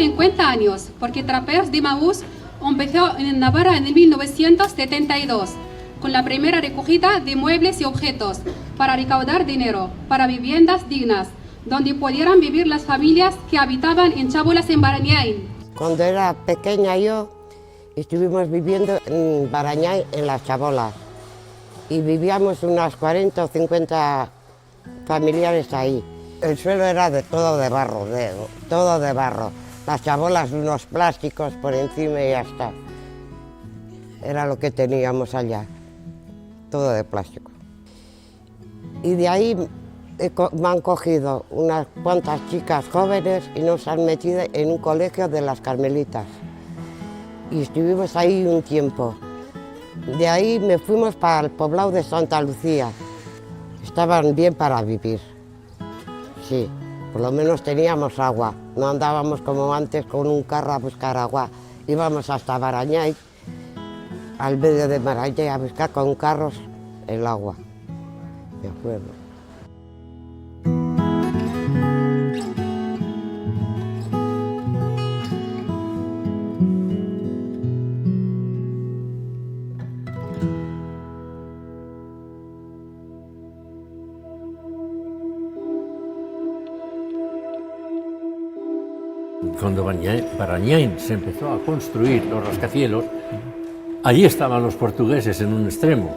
50 años, porque Traperos de Maús empezó en Navarra en 1972, con la primera recogida de muebles y objetos para recaudar dinero para viviendas dignas, donde pudieran vivir las familias que habitaban en Chabolas en Barañáin. Cuando era pequeña yo, estuvimos viviendo en Barañáin, en las Chabolas, y vivíamos unas 40 o 50 familiares ahí. El suelo era todo de barro, todo de barro. Las chabolas, unos plásticos por encima y ya está. Era lo que teníamos allá, todo de plástico. Y de ahí me han cogido unas cuantas chicas jóvenes y nos han metido en un colegio de las Carmelitas. Y estuvimos ahí un tiempo. De ahí me fuimos para el poblado de Santa Lucía. Estaban bien para vivir. Sí, por lo menos teníamos agua, no andábamos como antes con un carro a buscar agua, íbamos hasta Barañáin, al medio de Barañáin a buscar con carros el agua, me acuerdo. Cuando Barañáin se empezó a construir los rascacielos, allí estaban los portugueses en un extremo.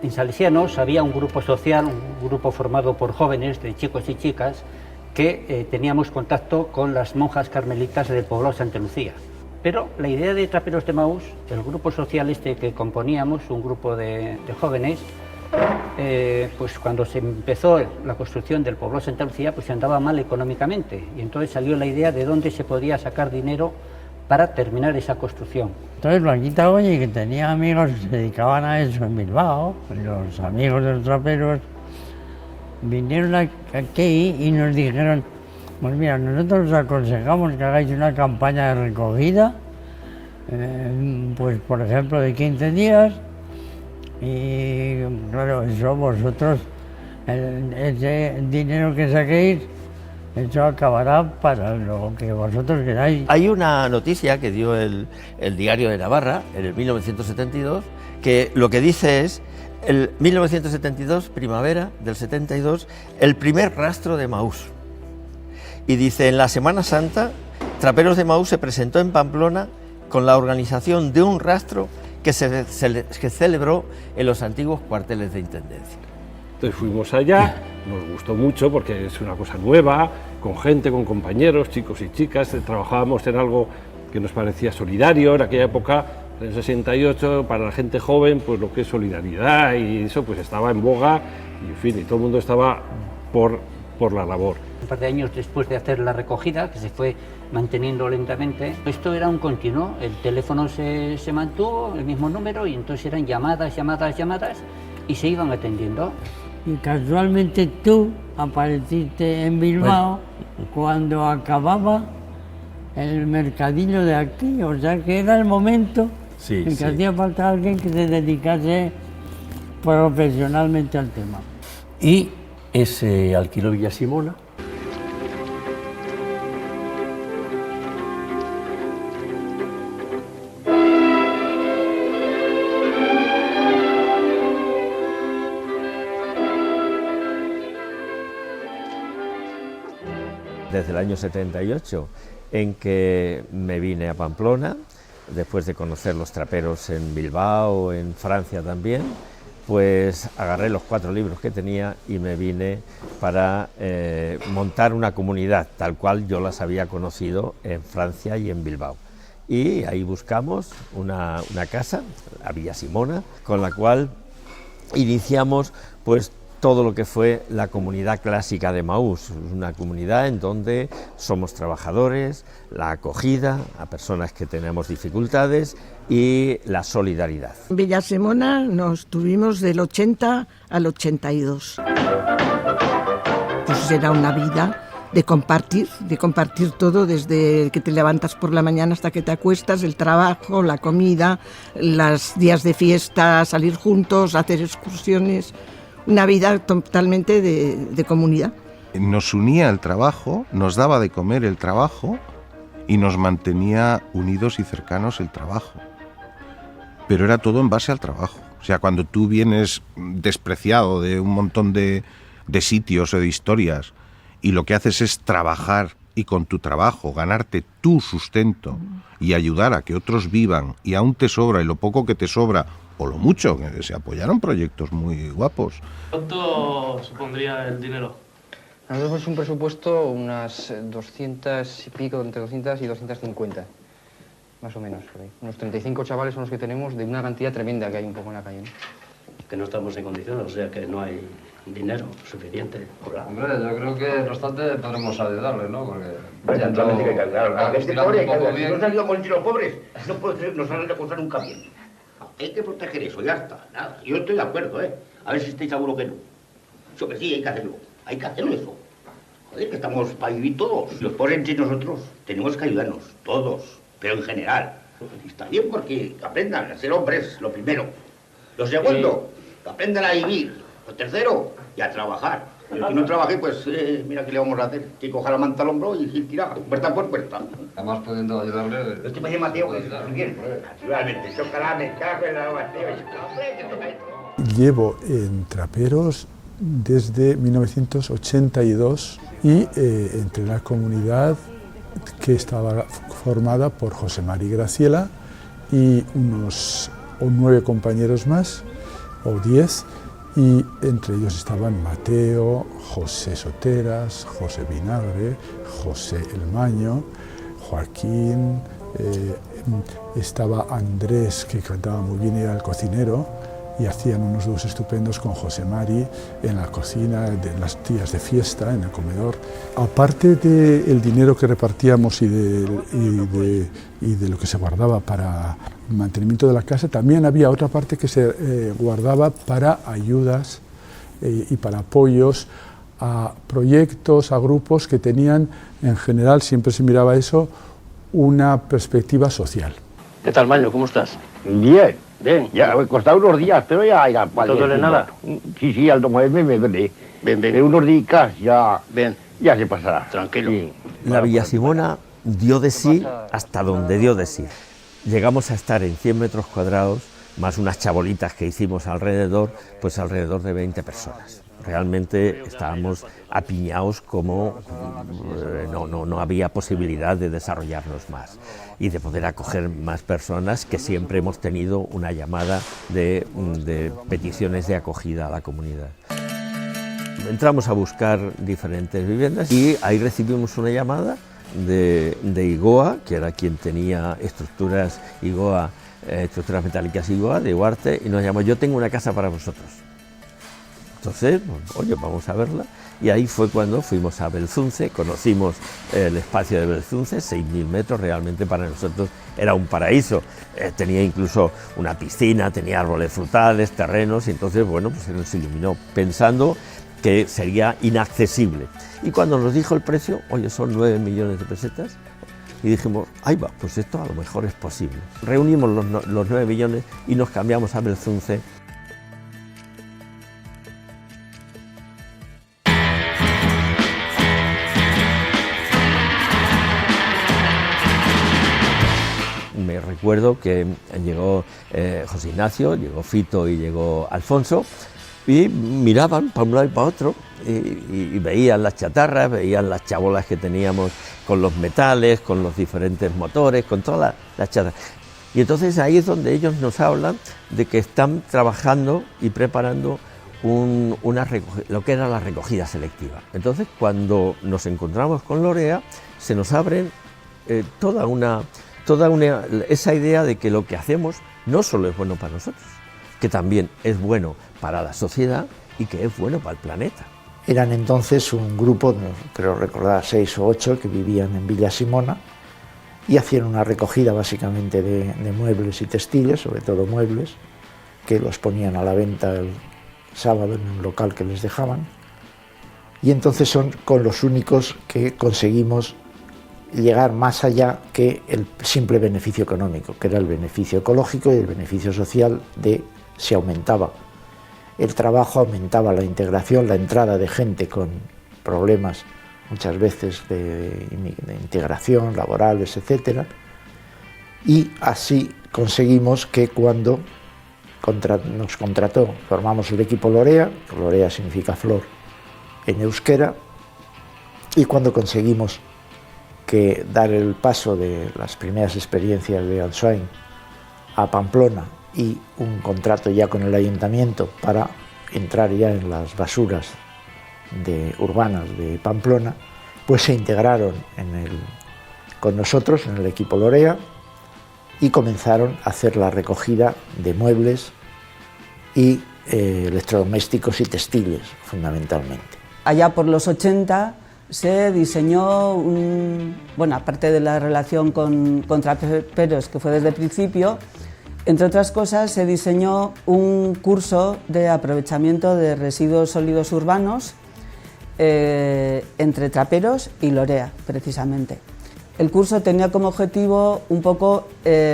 En Salesianos había un grupo social, un grupo formado por jóvenes, de chicos y chicas, que teníamos contacto con las monjas carmelitas del poblado de Santa Lucía. Pero la idea de Traperos de Maús, el grupo social este que componíamos, un grupo de jóvenes, pues cuando se empezó la construcción del poblado de Santa Lucía, pues se andaba mal económicamente, y entonces salió la idea de dónde se podía sacar dinero para terminar esa construcción. Entonces Blanquita Goñi, que tenía amigos que se dedicaban a eso en Bilbao, los amigos de los traperos, vinieron aquí y nos dijeron, pues mira, nosotros os aconsejamos que hagáis una campaña de recogida, pues por ejemplo de 15 días, y claro, eso vosotros, ese dinero que saquéis, eso acabará para lo que vosotros queráis. Hay una noticia que dio el Diario de Navarra en el 1972, que lo que dice es, el 1972, primavera del 72, el primer rastro de Maús. Y dice, en la Semana Santa, Traperos de Maús se presentó en Pamplona con la organización de un rastro que se celebró en los antiguos cuarteles de intendencia. Entonces fuimos allá, nos gustó mucho porque es una cosa nueva, con gente, con compañeros, chicos y chicas, trabajábamos en algo que nos parecía solidario en aquella época, en el 68, para la gente joven, pues lo que es solidaridad y eso pues estaba en boga, y en fin, y todo el mundo estaba por la labor. Un par de años después de hacer la recogida, que se fue manteniendo lentamente, esto era un continuo, el teléfono se mantuvo, el mismo número, y entonces eran llamadas, y se iban atendiendo. Y casualmente tú apareciste en Bilbao cuando acababa el mercadillo de aquí, o sea que era el momento en que hacía falta alguien que se dedicase profesionalmente al tema. Y ese alquiló Villa Simona. Desde el año 78, en que me vine a Pamplona, después de conocer los traperos en Bilbao, en Francia también, pues agarré los 4 libros que tenía y me vine para montar una comunidad, tal cual yo las había conocido en Francia y en Bilbao. Y ahí buscamos una casa, la Villa Simona, con la cual iniciamos pues todo lo que fue la comunidad clásica de Maús, una comunidad en donde somos trabajadores, la acogida a personas que tenemos dificultades y la solidaridad. En Villa Simona nos tuvimos del 80 al 82. Pues era una vida de compartir todo desde que te levantas por la mañana hasta que te acuestas, el trabajo, la comida, los días de fiesta, salir juntos, hacer excursiones. Una vida totalmente de comunidad. Nos unía el trabajo, nos daba de comer el trabajo y nos mantenía unidos y cercanos el trabajo. Pero era todo en base al trabajo. O sea, cuando tú vienes despreciado de un montón de sitios o de historias y lo que haces es trabajar y con tu trabajo ganarte tu sustento y ayudar a que otros vivan y aún te sobra y lo poco que te sobra o lo mucho, que se apoyaron proyectos muy guapos. ¿Cuánto supondría el dinero? Nosotros hemos un presupuesto unas 200 y pico, entre 200 y 250, más o menos. Por ahí. Unos 35 chavales son los que tenemos de una cantidad tremenda que hay un poco en la calle, ¿no? Que no estamos en condiciones, o sea que no hay dinero suficiente. Hombre, yo creo que no obstante podremos ayudarle, ¿no? Porque... Naturalmente que claro, a gente pobre hay que ayudar. Si no salimos entre los pobres, no salen a cosa nunca bien. Hay que proteger eso, ya está, nada. Yo estoy de acuerdo, ¿eh? A ver si estáis seguros que no. Yo que sí, hay que hacerlo eso. Joder, que estamos para vivir todos. Los pobres entre nosotros tenemos que ayudarnos, todos, pero en general. Y está bien porque aprendan a ser hombres, lo primero. Lo segundo, que aprendan a vivir. Lo tercero, y a trabajar. El que no trabaje, pues mira qué le vamos a hacer. Que coja la manta al hombro y tirar, puerta por puerta. Además pudiendo ayudarle... Yo estoy para Mateo, que muy bien. Naturalmente, chocolate, me cago en la Mateo. Llevo en Traperos desde 1982 y entre la comunidad que estaba formada por José Mari Graciela y unos 9 compañeros más, o 10, y entre ellos estaban Mateo, José Soteras, José Vinagre, José El Maño, Joaquín, estaba Andrés, que cantaba muy bien y era el cocinero, y hacían unos dúos estupendos con José Mari en la cocina, en las días de fiesta, en el comedor. Aparte del dinero que repartíamos y de lo que se guardaba para el mantenimiento de la casa, también había otra parte que se guardaba para ayudas y para apoyos a proyectos, a grupos que tenían, en general, siempre se miraba eso, una perspectiva social. ¿Qué tal, Maño? ¿Cómo estás? Bien. Bien. Ya, me costado unos días, pero ya irá. ¿No te duele nada? Sí, al moverme me duele. Bien. De unos días ya se pasará. Tranquilo. Sí. La Villa Simona dio de sí hasta donde dio de sí. Llegamos a estar en 100 metros cuadrados, más unas chabolitas que hicimos alrededor, pues alrededor de 20 personas. Realmente estábamos apiñados como no había posibilidad de desarrollarnos más y de poder acoger más personas, que siempre hemos tenido una llamada de peticiones de acogida a la comunidad. Entramos a buscar diferentes viviendas y ahí recibimos una llamada de IGOA, que era quien tenía estructuras IGOA, estructuras metálicas IGOA de Huarte, y nos llamó: yo tengo una casa para vosotros. Entonces, oye, vamos a verla. Y ahí fue cuando fuimos a Belzunce, conocimos el espacio de Belzunce, 6.000 metros, realmente para nosotros era un paraíso. Tenía incluso una piscina, tenía árboles frutales, terrenos, y entonces, bueno, pues se nos iluminó pensando que sería inaccesible. Y cuando nos dijo el precio, oye, son 9 millones de pesetas, y dijimos, ahí va, pues esto a lo mejor es posible. Reunimos los 9 millones y nos cambiamos a Belzunce. Me recuerdo que llegó José Ignacio, llegó Fito y llegó Alfonso, y miraban para un lado y para otro y veían las chatarras, veían las chabolas que teníamos con los metales, con los diferentes motores, con todas las chatarras. Y entonces ahí es donde ellos nos hablan de que están trabajando y preparando lo que era la recogida selectiva. Entonces, cuando nos encontramos con Lorea, se nos abren esa idea de que lo que hacemos no solo es bueno para nosotros, que también es bueno para la sociedad y que es bueno para el planeta. Eran entonces un grupo, creo recordar 6 o 8, que vivían en Villa Simona y hacían una recogida básicamente de muebles y textiles, sobre todo muebles, que los ponían a la venta el sábado en un local que les dejaban. Y entonces son con los únicos que conseguimos llegar más allá que el simple beneficio económico, que era el beneficio ecológico y el beneficio social de si aumentaba el trabajo, aumentaba la integración, la entrada de gente con problemas muchas veces de integración, laborales, etc. Y así conseguimos que cuando nos contrató, formamos el equipo Lorea, Lorea significa flor en euskera, y cuando conseguimos dar el paso de las primeras experiencias de Ansoain a Pamplona y un contrato ya con el ayuntamiento para entrar ya en las basuras urbanas de Pamplona, pues se integraron con nosotros en el equipo Lorea y comenzaron a hacer la recogida de muebles y electrodomésticos y textiles, fundamentalmente. Allá por los 80 se diseñó, aparte de la relación con traperos, que fue desde el principio, entre otras cosas se diseñó un curso de aprovechamiento de residuos sólidos urbanos entre traperos y Lorea, precisamente. El curso tenía como objetivo un poco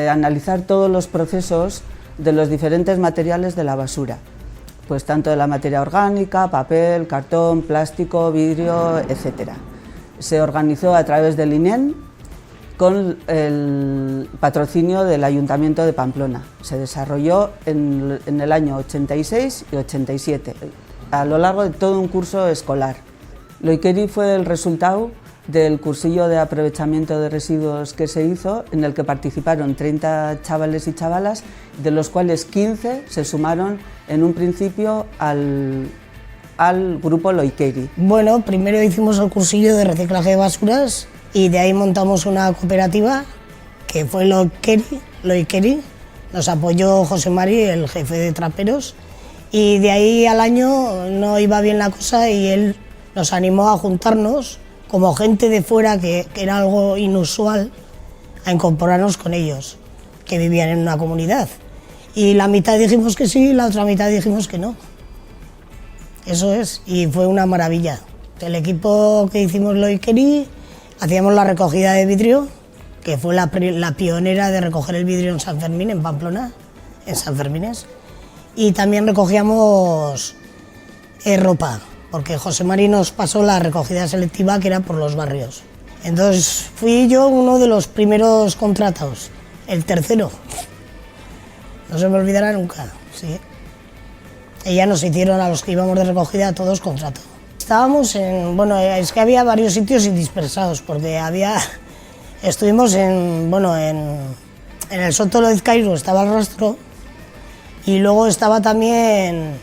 analizar todos los procesos de los diferentes materiales de la basura, pues tanto de la materia orgánica, papel, cartón, plástico, vidrio, etc. Se organizó a través del INEN con el patrocinio del Ayuntamiento de Pamplona. Se desarrolló en el año 86 y 87, a lo largo de todo un curso escolar. Loikeri fue el resultado del cursillo de aprovechamiento de residuos que se hizo, en el que participaron 30 chavales y chavalas, de los cuales 15 se sumaron en un principio al grupo Loikeri. Bueno, primero hicimos el cursillo de reciclaje de basuras y de ahí montamos una cooperativa que fue Loikeri. Nos apoyó José Mari, el jefe de traperos, y de ahí al año no iba bien la cosa y él nos animó a juntarnos como gente de fuera, que era algo inusual, a incorporarnos con ellos, que vivían en una comunidad. Y la mitad dijimos que sí, la otra mitad dijimos que no. Eso es, y fue una maravilla. El equipo que hicimos Loikeri, hacíamos la recogida de vidrio, que fue la pionera de recoger el vidrio en San Fermín, en Pamplona, en San Fermines. Y también recogíamos ropa, porque José Mari nos pasó la recogida selectiva, que era por los barrios. Entonces fui yo uno de los primeros contratados, el tercero. No se me olvidará nunca, sí. Y ya nos hicieron a los que íbamos de recogida a todos contrato. Estábamos es que había varios sitios y dispersados, porque estuvimos en el Soto de Cairo estaba el rastro, y luego estaba también,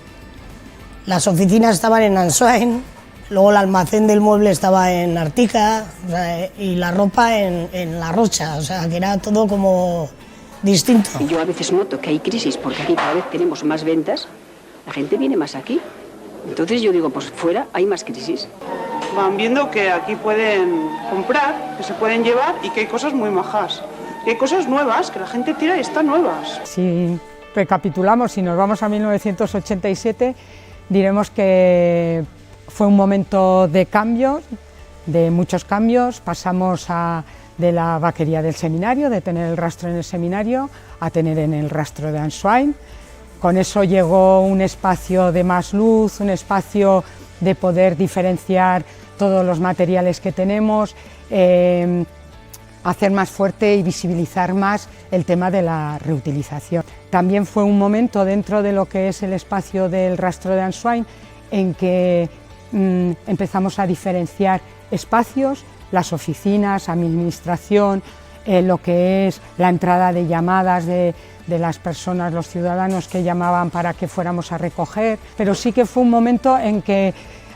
las oficinas estaban en Ansoain, luego el almacén del mueble estaba en Artica, o sea, y la ropa en La Rocha, o sea, que era todo como distinto. Yo a veces noto que hay crisis, porque aquí cada vez tenemos más ventas, la gente viene más aquí. Entonces yo digo, pues fuera hay más crisis. Van viendo que aquí pueden comprar, que se pueden llevar y que hay cosas muy majas. Que hay cosas nuevas, que la gente tira y están nuevas. Si recapitulamos y nos vamos a 1987, diremos que fue un momento de cambio, de muchos cambios. Pasamos de la vaquería del seminario, de tener el rastro en el seminario, a tener en el rastro de Ansoain. Con eso llegó un espacio de más luz, un espacio de poder diferenciar todos los materiales que tenemos, hacer más fuerte y visibilizar más el tema de la reutilización. También fue un momento dentro de lo que es el espacio del rastro de Ansoain en que empezamos a diferenciar espacios, las oficinas, administración, lo que es la entrada de llamadas de las personas, los ciudadanos que llamaban para que fuéramos a recoger, pero sí que fue un momento en que,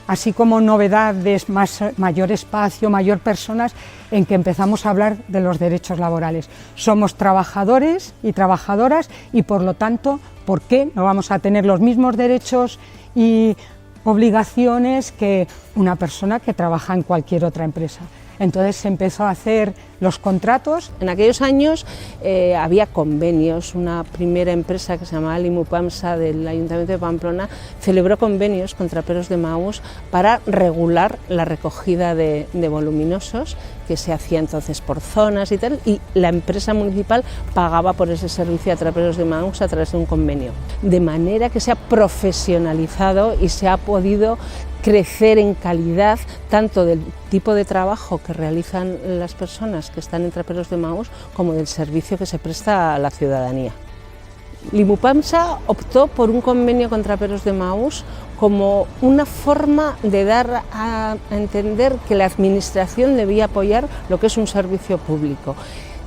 así como novedades, mayor espacio, mayor personas, en que empezamos a hablar de los derechos laborales. Somos trabajadores y trabajadoras y, por lo tanto, ¿por qué no vamos a tener los mismos derechos y obligaciones que una persona que trabaja en cualquier otra empresa? Entonces se empezó a hacer los contratos. En aquellos años había convenios. Una primera empresa que se llamaba Limupamsa del Ayuntamiento de Pamplona celebró convenios con traperos de Maús para regular la recogida de voluminosos, que se hacía entonces por zonas y tal, y la empresa municipal pagaba por ese servicio a traperos de Maús a través de un convenio. De manera que se ha profesionalizado y se ha podido crecer en calidad tanto del tipo de trabajo que realizan las personas que están en Traperos de Maús como del servicio que se presta a la ciudadanía. Limupamsa optó por un convenio con Traperos de Maús como una forma de dar a entender que la administración debía apoyar lo que es un servicio público.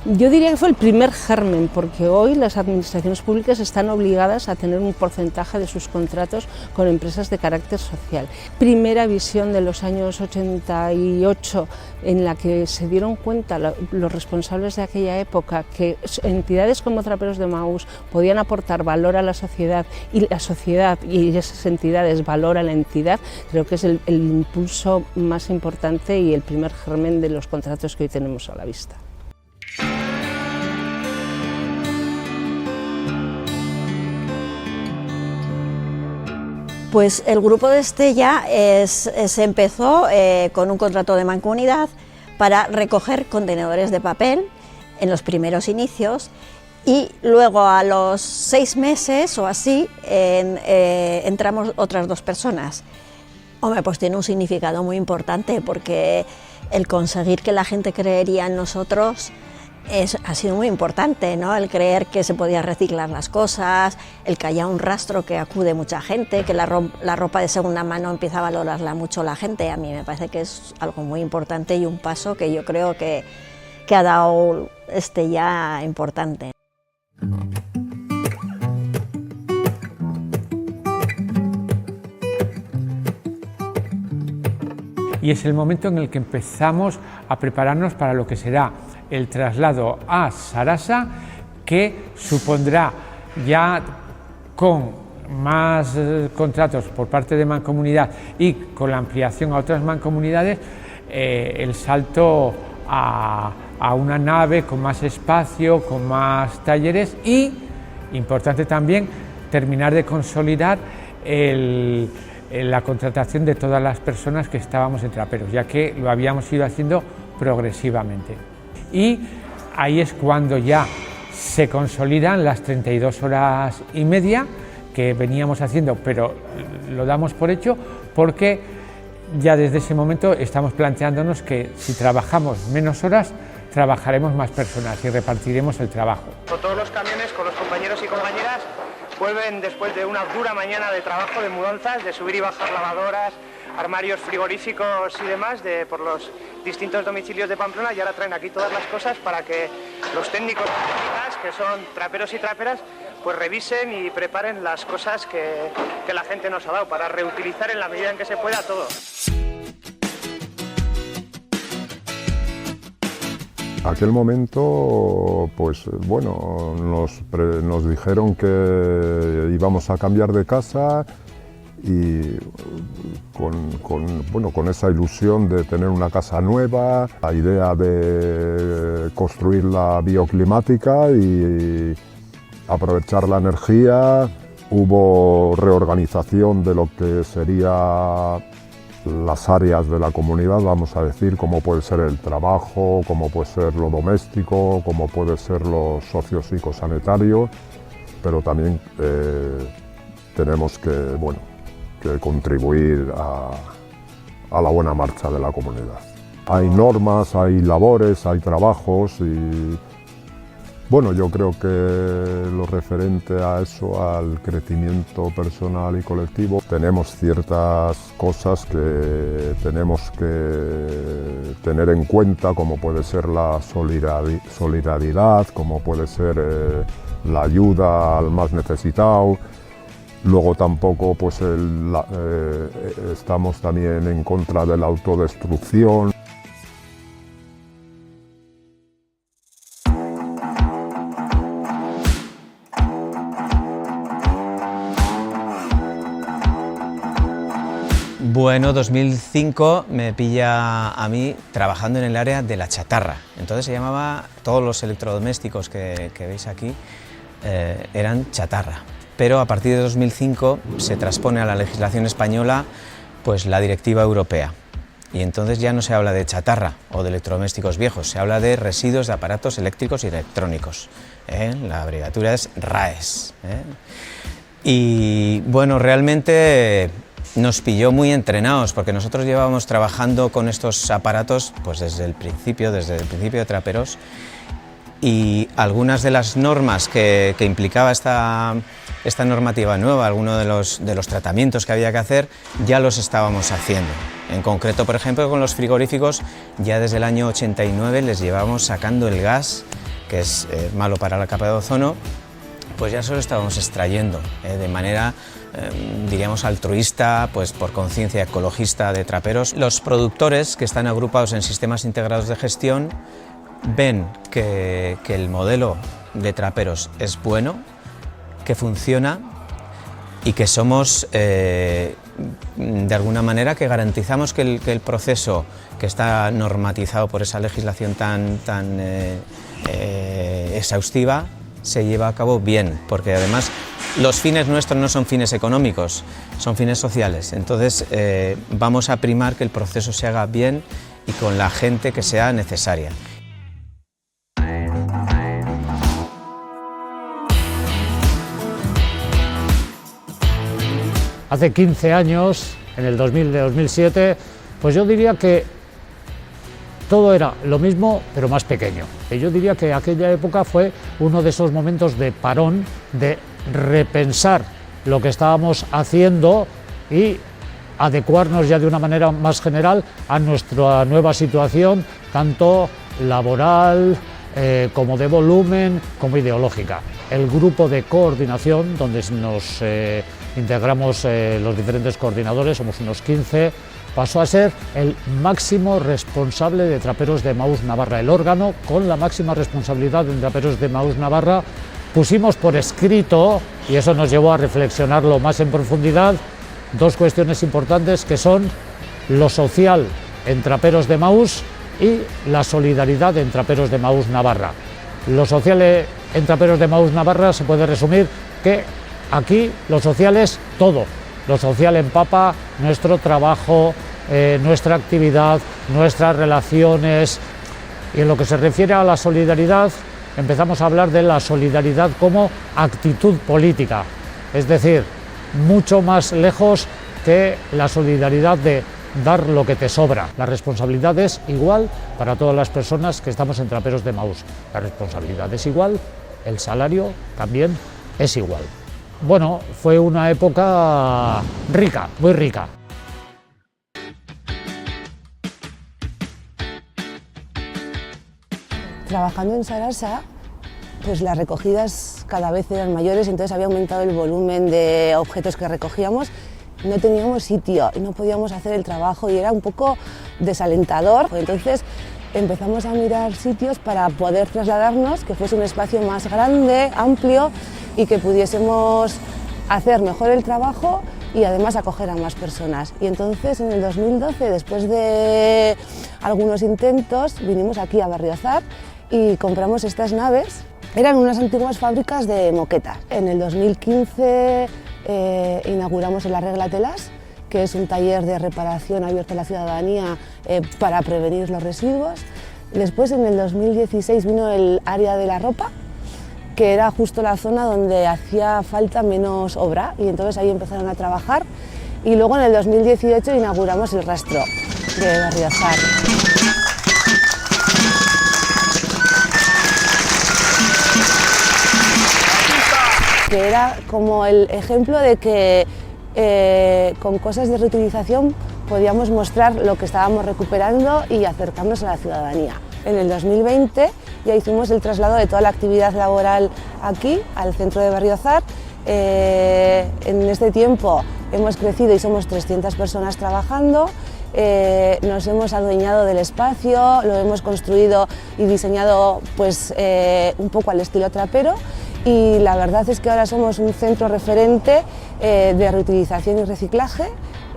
Yo diría que fue el primer germen, porque hoy las administraciones públicas están obligadas a tener un porcentaje de sus contratos con empresas de carácter social. Primera visión de los años 88 en la que se dieron cuenta los responsables de aquella época que entidades como Traperos de Maús podían aportar valor a la sociedad y la sociedad y esas entidades valor a la entidad. Creo que es el impulso más importante y el primer germen de los contratos que hoy tenemos a la vista. Pues el grupo de Estella se empezó con un contrato de mancomunidad para recoger contenedores de papel en los primeros inicios y luego a los 6 meses o así entramos otras 2 personas. Hombre, pues tiene un significado muy importante porque el conseguir que la gente creería en nosotros ha sido muy importante, ¿no? El creer que se podía reciclar las cosas, el que haya un rastro que acude mucha gente, que la ropa de segunda mano empieza a valorarla mucho la gente. A mí me parece que es algo muy importante y un paso que yo creo que ha dado Estella importante. Y es el momento en el que empezamos a prepararnos para lo que será el traslado a Sarasa, que supondrá ya con más contratos por parte de Mancomunidad y con la ampliación a otras mancomunidades, el salto a una nave con más espacio, con más talleres y, importante también, terminar de consolidar la contratación de todas las personas que estábamos en Traperos, ya que lo habíamos ido haciendo progresivamente. Y ahí es cuando ya se consolidan las 32 horas y media que veníamos haciendo, pero lo damos por hecho porque ya desde ese momento estamos planteándonos que si trabajamos menos horas, trabajaremos más personas y repartiremos el trabajo. Todos los camiones con los compañeros y compañeras vuelven después de una dura mañana de trabajo, de mudanzas, de subir y bajar lavadoras, armarios frigoríficos y demás por los distintos domicilios de Pamplona, y ahora traen aquí todas las cosas para que los técnicos y técnicas, que son traperos y traperas, pues revisen y preparen las cosas que la gente nos ha dado para reutilizar en la medida en que se pueda todo. Aquel momento, pues bueno, nos dijeron que íbamos a cambiar de casa y con esa ilusión de tener una casa nueva, la idea de construirla bioclimática y aprovechar la energía. Hubo reorganización de lo que sería las áreas de la comunidad, vamos a decir, como puede ser el trabajo, como puede ser lo doméstico, como puede ser lo sociopsicosanitario, pero también tenemos que contribuir a la buena marcha de la comunidad. Hay normas, hay labores, hay trabajos y bueno, yo creo que lo referente a eso, al crecimiento personal y colectivo, tenemos ciertas cosas que tenemos que tener en cuenta, como puede ser la solidaridad, como puede ser la ayuda al más necesitado. Luego tampoco pues estamos también en contra de la autodestrucción. Bueno, 2005 me pilla a mí trabajando en el área de la chatarra. Entonces se llamaba, todos los electrodomésticos que veis aquí eran chatarra. Pero a partir de 2005 se transpone a la legislación española pues la directiva europea. Y entonces ya no se habla de chatarra o de electrodomésticos viejos, se habla de residuos de aparatos eléctricos y electrónicos. La abreviatura es RAES. Y bueno, realmente nos pilló muy entrenados, porque nosotros llevábamos trabajando con estos aparatos pues desde el principio de Traperos, y algunas de las normas que implicaba esta normativa nueva, algunos de los tratamientos que había que hacer, ya los estábamos haciendo. En concreto, por ejemplo, con los frigoríficos, ya desde el año 89 les llevábamos sacando el gas, que es malo para la capa de ozono, pues ya se lo estábamos extrayendo de manera, diríamos, altruista, pues por conciencia ecologista de Traperos. Los productores que están agrupados en sistemas integrados de gestión ven que el modelo de Traperos es bueno, que funciona y que somos, de alguna manera, que garantizamos que el proceso que está normatizado por esa legislación tan exhaustiva se lleva a cabo bien, porque además los fines nuestros no son fines económicos, son fines sociales. Entonces vamos a primar que el proceso se haga bien y con la gente que sea necesaria. Hace 15 años, en el 2007, pues yo diría que todo era lo mismo, pero más pequeño. Y yo diría que aquella época fue uno de esos momentos de parón, de repensar lo que estábamos haciendo y adecuarnos ya de una manera más general a nuestra nueva situación, tanto laboral como de volumen, como ideológica. El grupo de coordinación, donde nos integramos los diferentes coordinadores, somos unos 15, pasó a ser el máximo responsable de Traperos de Maús Navarra. El órgano con la máxima responsabilidad de Traperos de Maús Navarra. Pusimos por escrito, y eso nos llevó a reflexionarlo más en profundidad, dos cuestiones importantes que son lo social en Traperos de Maús y la solidaridad en Traperos de Maús Navarra. Lo social en Traperos de Maús Navarra se puede resumir que aquí lo social es todo. Lo social empapa nuestro trabajo, nuestra actividad, nuestras relaciones. Y en lo que se refiere a la solidaridad, empezamos a hablar de la solidaridad como actitud política. Es decir, mucho más lejos que la solidaridad de dar lo que te sobra. La responsabilidad es igual para todas las personas que estamos en Traperos de Maús. La responsabilidad es igual, el salario también es igual. Bueno, fue una época rica, muy rica. Trabajando en Sarasa, pues las recogidas cada vez eran mayores, entonces había aumentado el volumen de objetos que recogíamos. No teníamos sitio y no podíamos hacer el trabajo y era un poco desalentador. Entonces empezamos a mirar sitios para poder trasladarnos, que fuese un espacio más grande, amplio y que pudiésemos hacer mejor el trabajo y además acoger a más personas. Y entonces en el 2012, después de algunos intentos, vinimos aquí a Berriozar y compramos estas naves. Eran unas antiguas fábricas de moquetas. En el 2015 inauguramos el Arregla Telas, que es un taller de reparación abierto a la ciudadanía para prevenir los residuos. Después, en el 2016, vino el área de la ropa, que era justo la zona donde hacía falta menos obra, y entonces ahí empezaron a trabajar. Y luego, en el 2018, inauguramos el rastro de Berriozar. Que era como el ejemplo de que con cosas de reutilización podíamos mostrar lo que estábamos recuperando y acercarnos a la ciudadanía. En el 2020 ya hicimos el traslado de toda la actividad laboral aquí, al centro de Berriozar. En este tiempo hemos crecido y somos 300 personas trabajando. Nos hemos adueñado del espacio, lo hemos construido y diseñado pues, un poco al estilo trapero. Y la verdad es que ahora somos un centro referente de reutilización y reciclaje.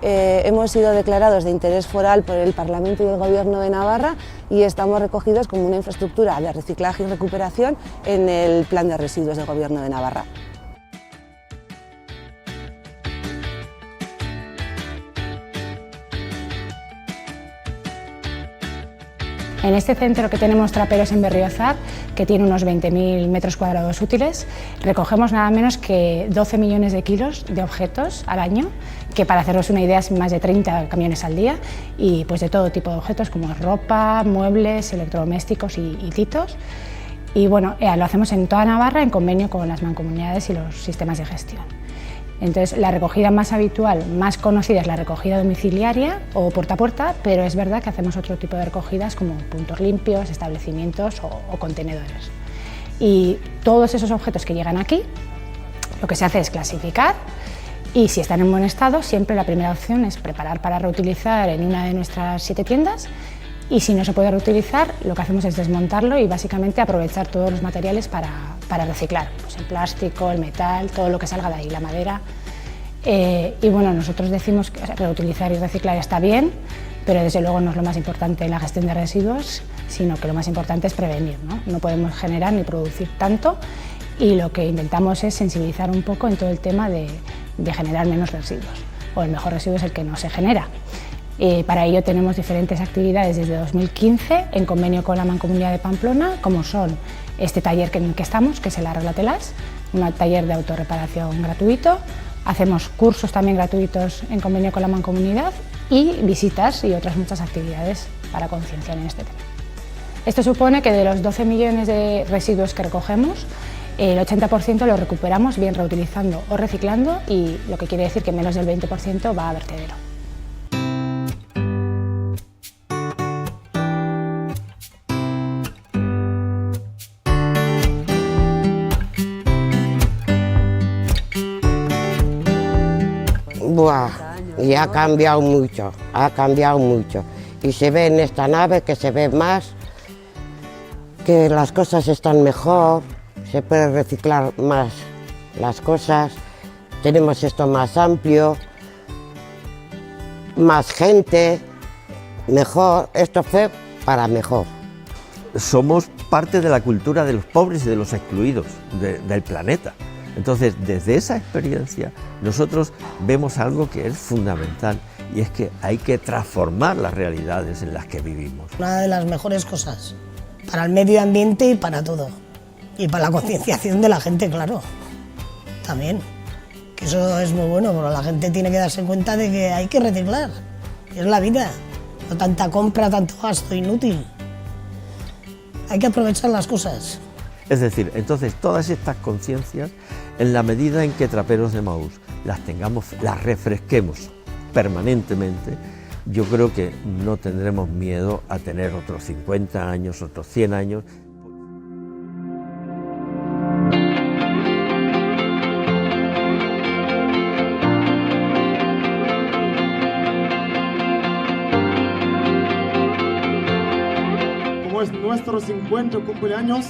Hemos sido declarados de interés foral por el Parlamento y el Gobierno de Navarra y estamos recogidos como una infraestructura de reciclaje y recuperación en el Plan de Residuos del Gobierno de Navarra. En este centro que tenemos Traperos en Berriozar, que tiene unos 20.000 metros cuadrados útiles, recogemos nada menos que 12 millones de kilos de objetos al año, que para haceros una idea es más de 30 camiones al día, y pues de todo tipo de objetos como ropa, muebles, electrodomésticos y titos. Y bueno, lo hacemos en toda Navarra en convenio con las mancomunidades y los sistemas de gestión. Entonces, la recogida más habitual, más conocida, es la recogida domiciliaria o puerta a puerta, pero es verdad que hacemos otro tipo de recogidas como puntos limpios, establecimientos o contenedores. Y todos esos objetos que llegan aquí, lo que se hace es clasificar, y si están en buen estado, siempre la primera opción es preparar para reutilizar en una de nuestras 7 tiendas, y si no se puede reutilizar, lo que hacemos es desmontarlo y básicamente aprovechar todos los materiales para reciclar, pues el plástico, el metal, todo lo que salga de ahí, la madera. Y bueno, nosotros decimos que reutilizar y reciclar está bien, pero desde luego no es lo más importante en la gestión de residuos, sino que lo más importante es prevenir, ¿no? No podemos generar ni producir tanto, y lo que intentamos es sensibilizar un poco en todo el tema de generar menos residuos, o el mejor residuo es el que no se genera. Para ello tenemos diferentes actividades desde 2015 en convenio con la Mancomunidad de Pamplona, como son este taller en el que estamos, que es el Arreglatelas, un taller de autorreparación gratuito. Hacemos cursos también gratuitos en convenio con la Mancomunidad y visitas y otras muchas actividades para concienciar en este tema. Esto supone que de los 12 millones de residuos que recogemos, el 80% lo recuperamos bien reutilizando o reciclando, y lo que quiere decir que menos del 20% va a vertedero. Buah, y ha cambiado mucho, y se ve en esta nave que se ve más, que las cosas están mejor, se puede reciclar más las cosas, tenemos esto más amplio, más gente, mejor, esto fue para mejor. Somos parte de la cultura de los pobres y de los excluidos del planeta. Entonces, desde esa experiencia, nosotros vemos algo que es fundamental, y es que hay que transformar las realidades en las que vivimos. Una de las mejores cosas para el medio ambiente y para todo. Y para la concienciación de la gente, claro. También. Que eso es muy bueno, porque la gente tiene que darse cuenta de que hay que reciclar. Es la vida. No tanta compra, tanto gasto inútil. Hay que aprovechar las cosas. Es decir, entonces todas estas conciencias, en la medida en que Traperos de Maús las tengamos, las refresquemos permanentemente, yo creo que no tendremos miedo a tener otros 50 años, otros 100 años. Como es nuestro 50 cumpleaños,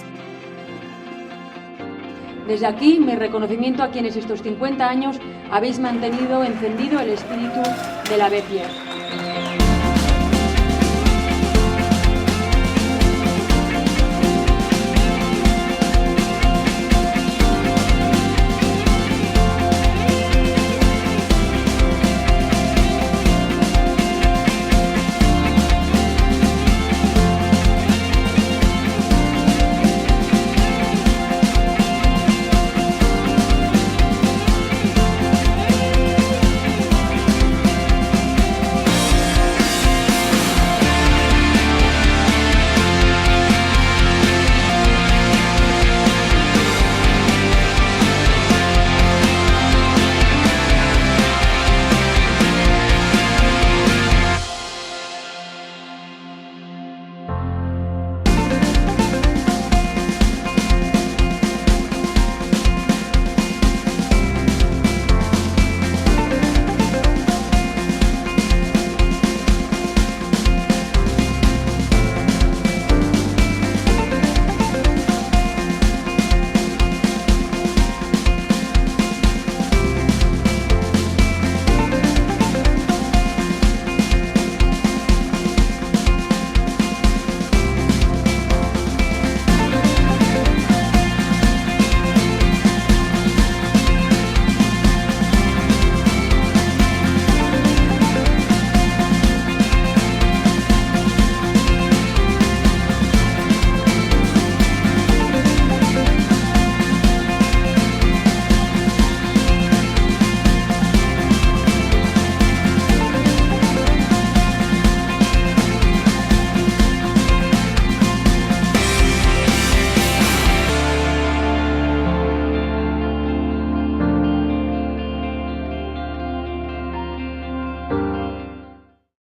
desde aquí, mi reconocimiento a quienes estos 50 años habéis mantenido encendido el espíritu de la Béziers.